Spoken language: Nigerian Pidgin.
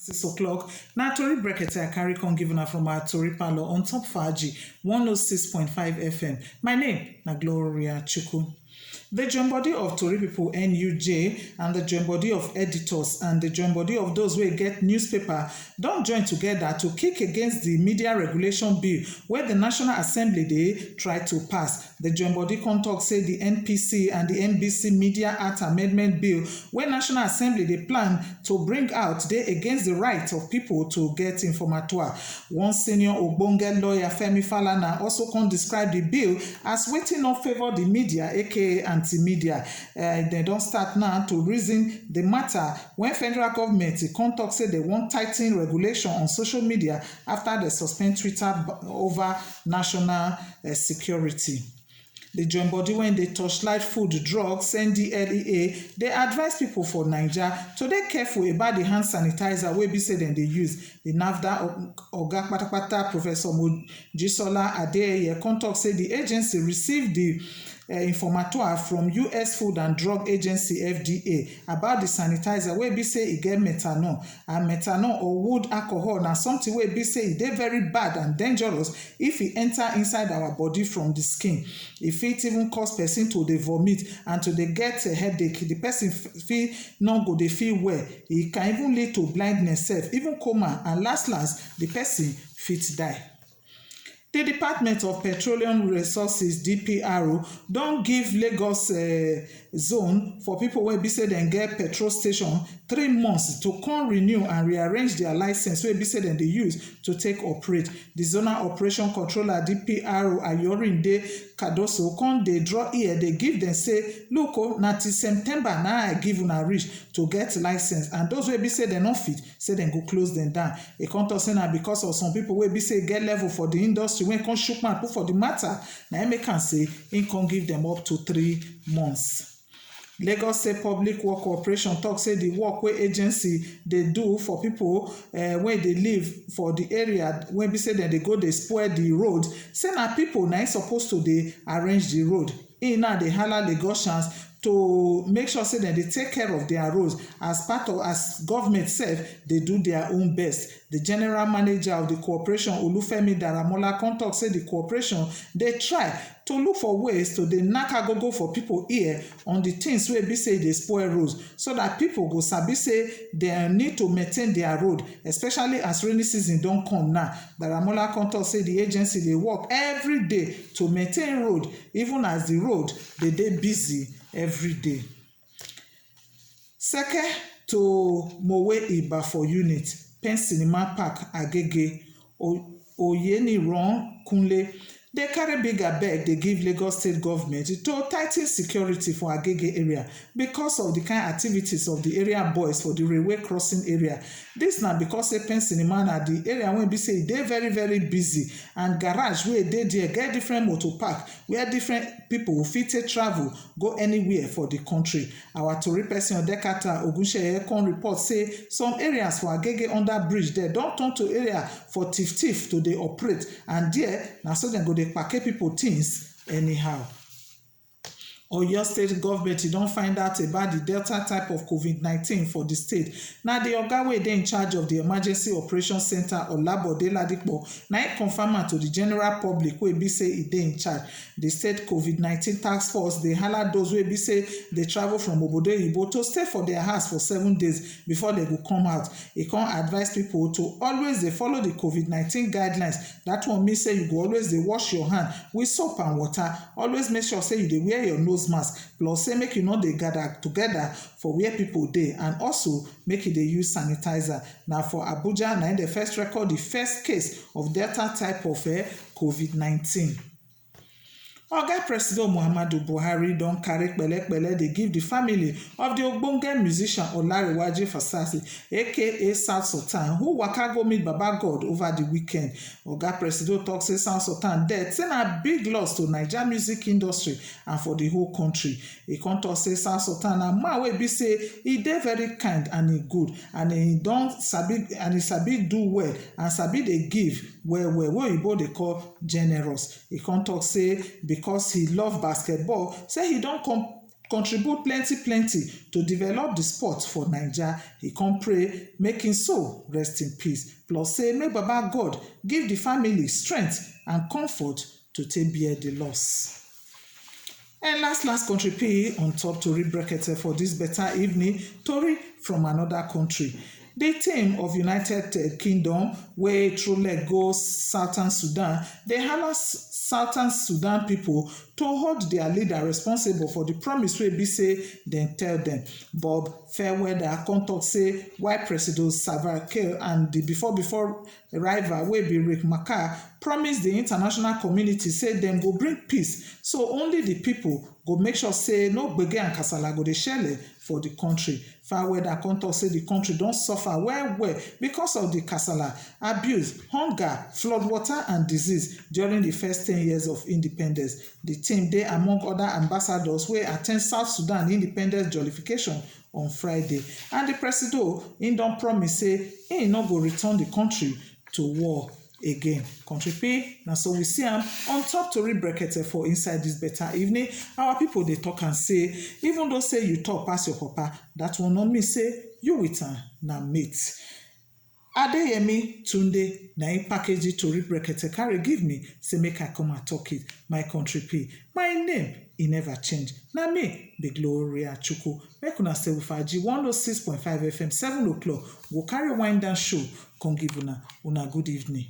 6 o'clock. Now, Tori Brekete, I carry on giving her from our Tori Parlor on Top Faji 106.5 FM. My name, na Gloria Chuku. The joint body of Tori people NUJ and the joint body of editors and the joint body of those who get newspaper don join together to kick against the media regulation bill where the National Assembly dey try to pass. The joint body come talk say the NPC and the NBC Media Act Amendment Bill wey National Assembly dey plan to bring out dey against the right of people to get informatoire. One senior ogbonge lawyer Femi Falana also come describe the bill as wetin no favour the media aka anti-media. They don start now to reason the matter when federal government come talk say they wan tighten regulation on social media after they suspend Twitter over national security. The joint body when they torchlight food, drugs, NDLEA, they advise people for Naija to dey careful about the hand sanitizer wey be say dem dey use. The NAFDA oga patapata Professor Mojisola Adeyeye come talk say the agency received the informatoire from US Food and Drug Agency FDA about the sanitizer wey be say e get methanol, and methanol or wood alcohol na something wey be say e dey very bad and dangerous if e enter inside our body from the skin. E fit even cause person to dey vomit and to dey get a headache. The person fit no go dey feel well. E can even lead to blindness sef, even coma, and last the person fit die. The Department of Petroleum Resources DPRO don give Lagos zone for people wey be say dem get petrol station 3 months to come renew and rearrange their license wey be say dem dey use to take operate. The zonal operation controller DPRO Ayorinde Kadoso come dey draw ear dey give dem say look na till September na I give una reach to get license, and those wey be say dem no fit say dem go close dem down. E come talk say na because of some people wey be say get level for the industry wey come shook mouth put for the matter na im make am say im come give dem up to 3 months. Lagos State Public Work Corporation talk say the work wey agency dey do for people wey dey live for the area wey be say dem dey go dey spoil the road, say na people na im suppose to dey arrange the road. Im now dey hala Lagosians to make sure say dem dey take care of their roads as government sef dey do their own best. The general manager of the corporation Olufemi Daramola come talk say the corporation dey try to look for ways to dey knack agogo for people ear on the things wey be say dey spoil roads, so that people go sabi say dem need to maintain their road, especially as rainy season don come now. Daramola come talk say the agency dey work every day to maintain road even as the road dey busy every day. Seke to Mowe Iba for unit, Pen Cinema Park Agege, Oyeniran Kunle, they carry big abeg dey give Lagos State government to tighten security for Agege area because of the kind activities of the area boys for the railway crossing area. This na because say Pen Cinema na the area wey be say e dey very very busy, and garage wey dey there get different motor park where different people fit take travel go anywhere for the country. Our tori person Odekata Ogunsheye come report say some areas for Agege under bridge there don turn to area for thief to dey operate, and there na so dem go dey kpake people things anyhow. Oyo State government don find out about the Delta type of COVID-19 for the state. Na the oga wey dey in charge of the emergency operation center Olabode Ladipo na im confirm am to the general public wey be say e dey in charge. The state COVID-19 task force dey hala those wey be say dey travel from obodo oyibo to stay for their house for 7 days before they go come out. E come advise people to always dey follow the COVID-19 guidelines. That one mean say you go always dey wash your hand with soap and water. Always make sure say you dey wear your nose mask, plus say make you no dey gather together for where people dey, and also make you dey use sanitizer. Now for Abuja na im dey first record the first case of Delta type of COVID-19. Oga President Muhammadu Buhari don carry pẹ̀lẹ́pẹ̀lẹ́ dey give the family of the ogbonge musician Olanrewaju Fasasi aka South Sultan who waka go meet Baba God over the weekend. Oga President talk say South Sultan death say na big loss to Naija music industry and for the whole country. E come talk say South Sultan na man wey be say e dey very kind and e good, and e sabi do well and sabi dey give well wey oyibo dey call generous. E come talk say because he love basketball say he don contribute plenty to develop the sport for naija. He come pray make him soul rest in peace, plus say make baba god give the family strength and comfort to take bear the loss. And last country P on top tori brekete for this better evening, tori from another country. The team of United Kingdom wey through leg go Southern Sudan, dey hala Southern Sudan pipo to hold their leader responsible for the promise wey be say dem tell dem. Bob Fairweather come tok say while President Salva Kiir and the before rival wey be Riek Machar promise the international community say dem go bring peace, so only the pipo go make sure say no gbege and kasala go dey shele for the country. Fairweather come tok say the country don suffer well because of the kasala, abuse, hunger, flood water and disease during the first 10 years of independence. The team dey among other ambassadors wey at ten d South Sudan independence jollification on Friday, and the president im don promise say im no go return the country to war again. Country P, na so we see am on top tori brekete for inside this better evening. Our people dey talk and say even though say you talk pass your papa, that one no mean say you with am na mate. Adeyemi Tunde na im package tori brekete carry give me say make I come and talk it. My country P, my name e never change, na me be Gloria Chukwu. Make una stay with Faji 106.5 FM 7 o'clock. We'll carry wind down show come give una good evening.